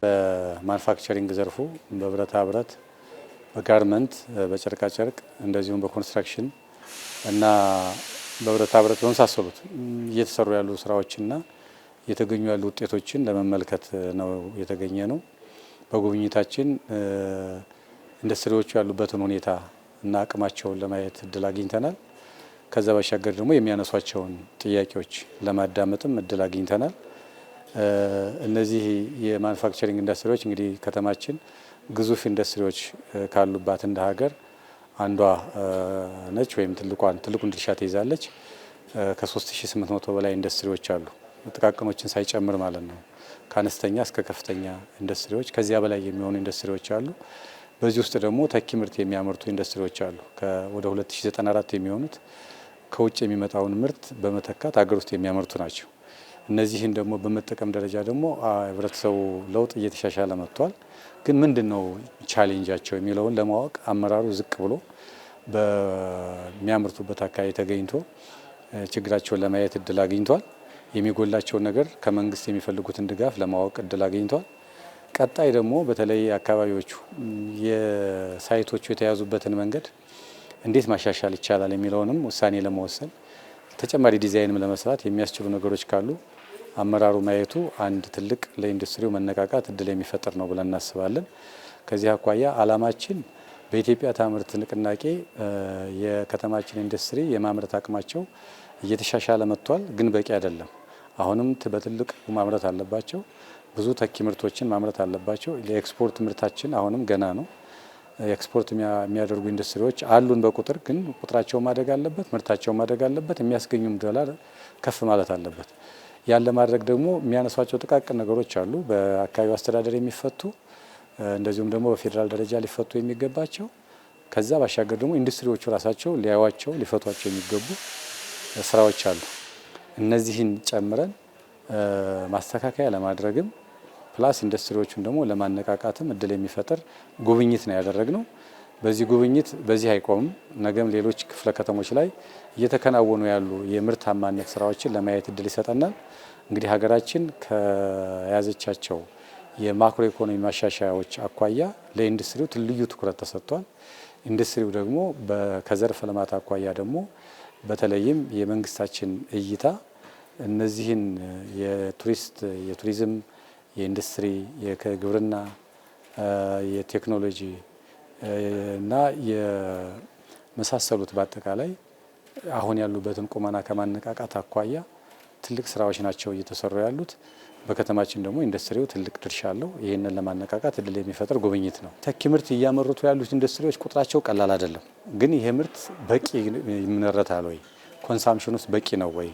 በማኑፋክቸሪንግ ዘርፉ በብረታ ብረት፣ በጋርመንት፣ በጨርቃ ጨርቅ እንደዚሁም በኮንስትራክሽን እና በብረታ ብረት በመሳሰሉት እየተሰሩ ያሉ ስራዎችና እየተገኙ ያሉ ውጤቶችን ለመመልከት ነው የተገኘ ነው። በጉብኝታችን ኢንዱስትሪዎቹ ያሉበትን ሁኔታ እና አቅማቸውን ለማየት እድል አግኝተናል። ከዛ ባሻገር ደግሞ የሚያነሷቸውን ጥያቄዎች ለማዳመጥም እድል አግኝተናል። እነዚህ የማኑፋክቸሪንግ ኢንዱስትሪዎች እንግዲህ ከተማችን ግዙፍ ኢንዱስትሪዎች ካሉባት እንደ ሀገር አንዷ ነች፣ ወይም ትልቁን ድርሻ ትይዛለች። ከ3800 በላይ ኢንዱስትሪዎች አሉ፣ ጥቃቅኖችን ሳይጨምር ማለት ነው። ከአነስተኛ እስከ ከፍተኛ ኢንዱስትሪዎች ከዚያ በላይ የሚሆኑ ኢንዱስትሪዎች አሉ። በዚህ ውስጥ ደግሞ ተኪ ምርት የሚያመርቱ ኢንዱስትሪዎች አሉ። ወደ 2094 የሚሆኑት ከውጭ የሚመጣውን ምርት በመተካት ሀገር ውስጥ የሚያመርቱ ናቸው። እነዚህን ደግሞ በመጠቀም ደረጃ ደግሞ ህብረተሰቡ ለውጥ እየተሻሻለ መጥቷል። ግን ምንድነው ቻሌንጃቸው የሚለውን ለማወቅ አመራሩ ዝቅ ብሎ በሚያመርቱበት አካባቢ ተገኝቶ ችግራቸውን ለማየት እድል አግኝቷል። የሚጎላቸውን ነገር ከመንግስት የሚፈልጉትን ድጋፍ ለማወቅ እድል አግኝቷል። ቀጣይ ደግሞ በተለይ አካባቢዎቹ የሳይቶቹ የተያዙበትን መንገድ እንዴት ማሻሻል ይቻላል የሚለውንም ውሳኔ ለመወሰን ተጨማሪ ዲዛይንም ለመስራት የሚያስችሉ ነገሮች ካሉ አመራሩ ማየቱ አንድ ትልቅ ለኢንዱስትሪው መነቃቃት እድል የሚፈጥር ነው ብለን እናስባለን። ከዚህ አኳያ አላማችን በኢትዮጵያ ታምርት ንቅናቄ የከተማችን ኢንዱስትሪ የማምረት አቅማቸው እየተሻሻለ መጥቷል፣ ግን በቂ አይደለም። አሁንም በትልቅ ማምረት አለባቸው። ብዙ ተኪ ምርቶችን ማምረት አለባቸው። የኤክስፖርት ምርታችን አሁንም ገና ነው። ኤክስፖርት የሚያደርጉ ኢንዱስትሪዎች አሉን በቁጥር፣ ግን ቁጥራቸው ማደግ አለበት፣ ምርታቸው ማደግ አለበት፣ የሚያስገኙም ዶላር ከፍ ማለት አለበት። ያን ለማድረግ ደግሞ የሚያነሷቸው ጥቃቅን ነገሮች አሉ፣ በአካባቢው አስተዳደር የሚፈቱ እንደዚሁም ደግሞ በፌዴራል ደረጃ ሊፈቱ የሚገባቸው። ከዛ ባሻገር ደግሞ ኢንዱስትሪዎቹ ራሳቸው ሊያዩዋቸው ሊፈቷቸው የሚገቡ ስራዎች አሉ። እነዚህን ጨምረን ማስተካከያ ለማድረግም ፕላስ ኢንዱስትሪዎቹን ደግሞ ለማነቃቃትም እድል የሚፈጥር ጉብኝት ነው ያደረግነው። በዚህ ጉብኝት በዚህ አይቆምም። ነገም ሌሎች ክፍለ ከተሞች ላይ እየተከናወኑ ያሉ የምርታማነት ስራዎችን ለማየት እድል ይሰጠናል። እንግዲህ ሀገራችን ከያዘቻቸው የማክሮ ኢኮኖሚ ማሻሻያዎች አኳያ ለኢንዱስትሪው ልዩ ትኩረት ተሰጥቷል። ኢንዱስትሪው ደግሞ ከዘርፈ ልማት አኳያ ደግሞ በተለይም የመንግስታችን እይታ እነዚህን የቱሪዝም፣ የኢንዱስትሪ፣ የግብርና፣ የቴክኖሎጂ እና የመሳሰሉት በአጠቃላይ አሁን ያሉበትን ቁመና ከማነቃቃት አኳያ ትልቅ ስራዎች ናቸው እየተሰሩ ያሉት። በከተማችን ደግሞ ኢንዱስትሪው ትልቅ ድርሻ አለው። ይህንን ለማነቃቃት እድል የሚፈጥር ጉብኝት ነው። ተኪ ምርት እያመረቱ ያሉት ኢንዱስትሪዎች ቁጥራቸው ቀላል አይደለም። ግን ይሄ ምርት በቂ ይመረታል ወይ? ኮንሳምፕሽን ውስጥ በቂ ነው ወይ?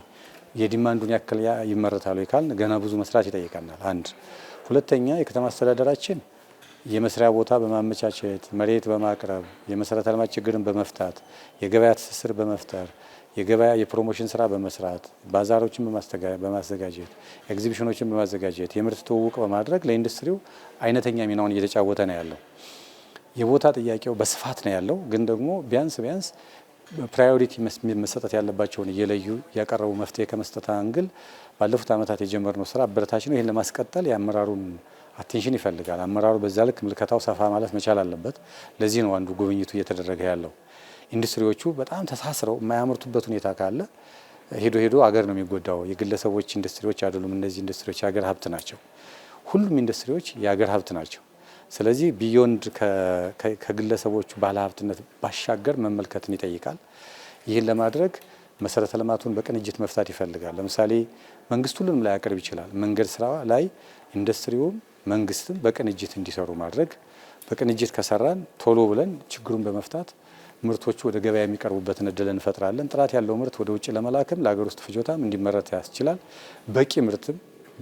የዲማንዱን ያክል ይመረታል ወይ ካልን ገና ብዙ መስራት ይጠይቀናል። አንድ ሁለተኛ፣ የከተማ አስተዳደራችን የመስሪያ ቦታ በማመቻቸት መሬት በማቅረብ የመሰረተ ልማት ችግርን በመፍታት የገበያ ትስስር በመፍጠር የገበያ የፕሮሞሽን ስራ በመስራት ባዛሮችን በማዘጋጀት ኤግዚቢሽኖችን በማዘጋጀት የምርት ትውውቅ በማድረግ ለኢንዱስትሪው አይነተኛ ሚናውን እየተጫወተ ነው ያለው። የቦታ ጥያቄው በስፋት ነው ያለው። ግን ደግሞ ቢያንስ ፕራዮሪቲ መሰጠት ያለባቸውን እየለዩ ያቀረቡ መፍትሄ ከመስጠት አንግል ባለፉት ዓመታት የጀመርነው ስራ አበረታች ነው። ይህን ለማስቀጠል የአመራሩን አቴንሽን ይፈልጋል። አመራሩ በዛ ልክ ምልከታው ሰፋ ማለት መቻል አለበት። ለዚህ ነው አንዱ ጉብኝቱ እየተደረገ ያለው። ኢንዱስትሪዎቹ በጣም ተሳስረው የማያመርቱበት ሁኔታ ካለ ሄዶ አገር ነው የሚጎዳው። የግለሰቦች ኢንዱስትሪዎች አይደሉም። እነዚህ ኢንዱስትሪዎች የሀገር ሀብት ናቸው። ሁሉም ኢንዱስትሪዎች የሀገር ሀብት ናቸው። ስለዚህ ቢዮንድ ከግለሰቦቹ ባለሀብትነት ባሻገር መመልከትን ይጠይቃል። ይህን ለማድረግ መሰረተ ልማቱን በቅንጅት መፍታት ይፈልጋል። ለምሳሌ መንግስት ሁሉንም ላይ ያቀርብ ይችላል። መንገድ ስራ ላይ ኢንዱስትሪውም መንግስትም በቅንጅት እንዲሰሩ ማድረግ። በቅንጅት ከሰራን ቶሎ ብለን ችግሩን በመፍታት ምርቶቹ ወደ ገበያ የሚቀርቡበትን እድል እንፈጥራለን። ጥራት ያለው ምርት ወደ ውጭ ለመላክም ለሀገር ውስጥ ፍጆታም እንዲመረት ያስችላል። በቂ ምርትም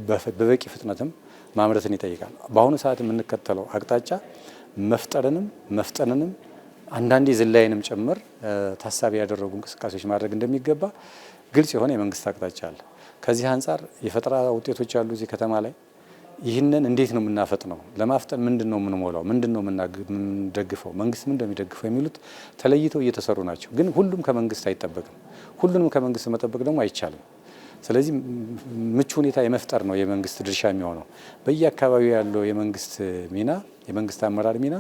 በበቂ ፍጥነትም ማምረትን ይጠይቃል። በአሁኑ ሰዓት የምንከተለው አቅጣጫ መፍጠንንም አንዳንዴ ዝላይንም ጭምር ታሳቢ ያደረጉ እንቅስቃሴዎች ማድረግ እንደሚገባ ግልጽ የሆነ የመንግስት አቅጣጫ አለ። ከዚህ አንጻር የፈጠራ ውጤቶች ያሉ እዚህ ከተማ ላይ ይህንን እንዴት ነው የምናፈጥነው? ለማፍጠን ምንድን ነው የምንሞላው? ምንድን ነው የምንደግፈው? መንግስት ምን እንደሚደግፈው የሚሉት ተለይተው እየተሰሩ ናቸው። ግን ሁሉም ከመንግስት አይጠበቅም። ሁሉንም ከመንግስት መጠበቅ ደግሞ አይቻልም። ስለዚህ ምቹ ሁኔታ የመፍጠር ነው የመንግስት ድርሻ የሚሆነው። በየአካባቢው ያለው የመንግስት ሚና የመንግስት አመራር ሚና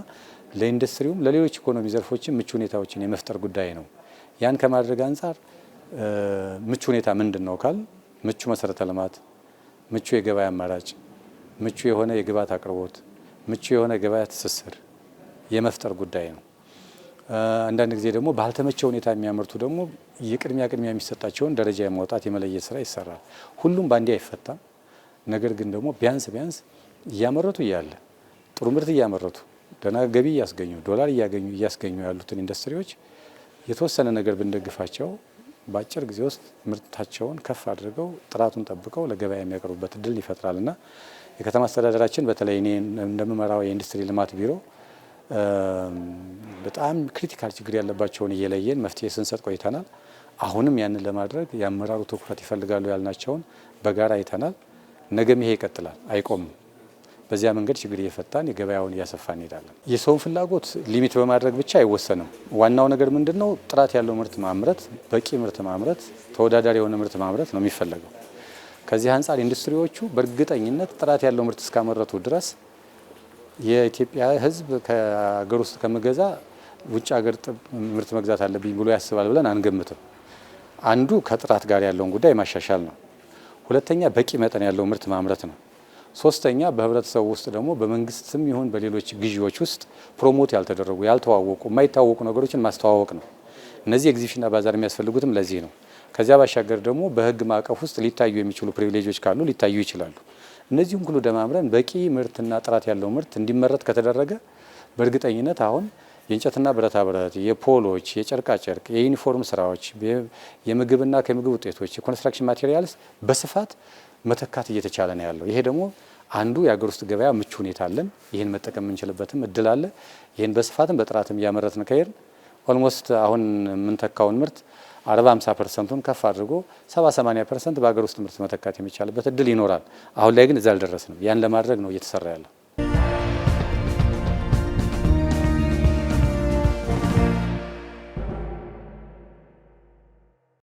ለኢንዱስትሪውም ለሌሎች ኢኮኖሚ ዘርፎችም ምቹ ሁኔታዎችን የመፍጠር ጉዳይ ነው። ያን ከማድረግ አንጻር ምቹ ሁኔታ ምንድን ነው ካል ምቹ መሰረተ ልማት፣ ምቹ የገበያ አማራጭ፣ ምቹ የሆነ የግብዓት አቅርቦት፣ ምቹ የሆነ ገበያ ትስስር የመፍጠር ጉዳይ ነው። አንዳንድ ጊዜ ደግሞ ባልተመቸ ሁኔታ የሚያመርቱ ደግሞ ቅድሚያ የሚሰጣቸውን ደረጃ የማውጣት የመለየት ስራ ይሰራል። ሁሉም ባንዴ አይፈታም። ነገር ግን ደግሞ ቢያንስ እያመረቱ እያለ ጥሩ ምርት እያመረቱ ደህና ገቢ እያስገኙ ዶላር እያስገኙ ያሉትን ኢንዱስትሪዎች የተወሰነ ነገር ብንደግፋቸው በአጭር ጊዜ ውስጥ ምርታቸውን ከፍ አድርገው ጥራቱን ጠብቀው ለገበያ የሚያቀርቡበት እድል ይፈጥራልና የከተማ አስተዳደራችን በተለይ እኔ እንደምመራው የኢንዱስትሪ ልማት ቢሮ በጣም ክሪቲካል ችግር ያለባቸውን እየለየን መፍትሄ ስንሰጥ ቆይተናል። አሁንም ያንን ለማድረግ የአመራሩ ትኩረት ይፈልጋሉ ያልናቸውን በጋራ አይተናል። ነገም ይሄ ይቀጥላል፣ አይቆምም። በዚያ መንገድ ችግር እየፈታን የገበያውን እያሰፋን እንሄዳለን። የሰውን ፍላጎት ሊሚት በማድረግ ብቻ አይወሰንም። ዋናው ነገር ምንድነው? ጥራት ያለው ምርት ማምረት፣ በቂ ምርት ማምረት፣ ተወዳዳሪ የሆነ ምርት ማምረት ነው የሚፈለገው። ከዚህ አንጻር ኢንዱስትሪዎቹ በእርግጠኝነት ጥራት ያለው ምርት እስካመረቱ ድረስ የኢትዮጵያ ሕዝብ ከሀገር ውስጥ ከመገዛ ውጭ ሀገር ምርት መግዛት አለብኝ ብሎ ያስባል ብለን አንገምትም። አንዱ ከጥራት ጋር ያለውን ጉዳይ ማሻሻል ነው። ሁለተኛ በቂ መጠን ያለው ምርት ማምረት ነው። ሶስተኛ በህብረተሰቡ ውስጥ ደግሞ በመንግስትም ይሁን በሌሎች ግዢዎች ውስጥ ፕሮሞት ያልተደረጉ ያልተዋወቁ የማይታወቁ ነገሮችን ማስተዋወቅ ነው። እነዚህ ኤግዚቢሽንና ባዛር የሚያስፈልጉትም ለዚህ ነው። ከዚያ ባሻገር ደግሞ በህግ ማዕቀፍ ውስጥ ሊታዩ የሚችሉ ፕሪቪሌጆች ካሉ ሊታዩ ይችላሉ። እነዚህም ሁሉ ደማምረን በቂ ምርትና ጥራት ያለው ምርት እንዲመረት ከተደረገ በእርግጠኝነት አሁን የእንጨትና ብረታ ብረት፣ የፖሎች፣ የጨርቃጨርቅ፣ የዩኒፎርም ስራዎች፣ የምግብና ከምግብ ውጤቶች፣ የኮንስትራክሽን ማቴሪያልስ በስፋት መተካት እየተቻለ ነው ያለው። ይሄ ደግሞ አንዱ የሀገር ውስጥ ገበያ ምቹ ሁኔታ አለን። ይህን መጠቀም የምንችልበትም እድል አለ። ይህን በስፋትም በጥራትም እያመረትን ከሄድን ኦልሞስት አሁን የምንተካውን ምርት 40-50%ን ከፍ አድርጎ 70-80% በሀገር ውስጥ ምርት መተካት የሚቻልበት እድል ይኖራል። አሁን ላይ ግን እዛ አልደረስንም። ያን ለማድረግ ነው እየተሰራ ያለው።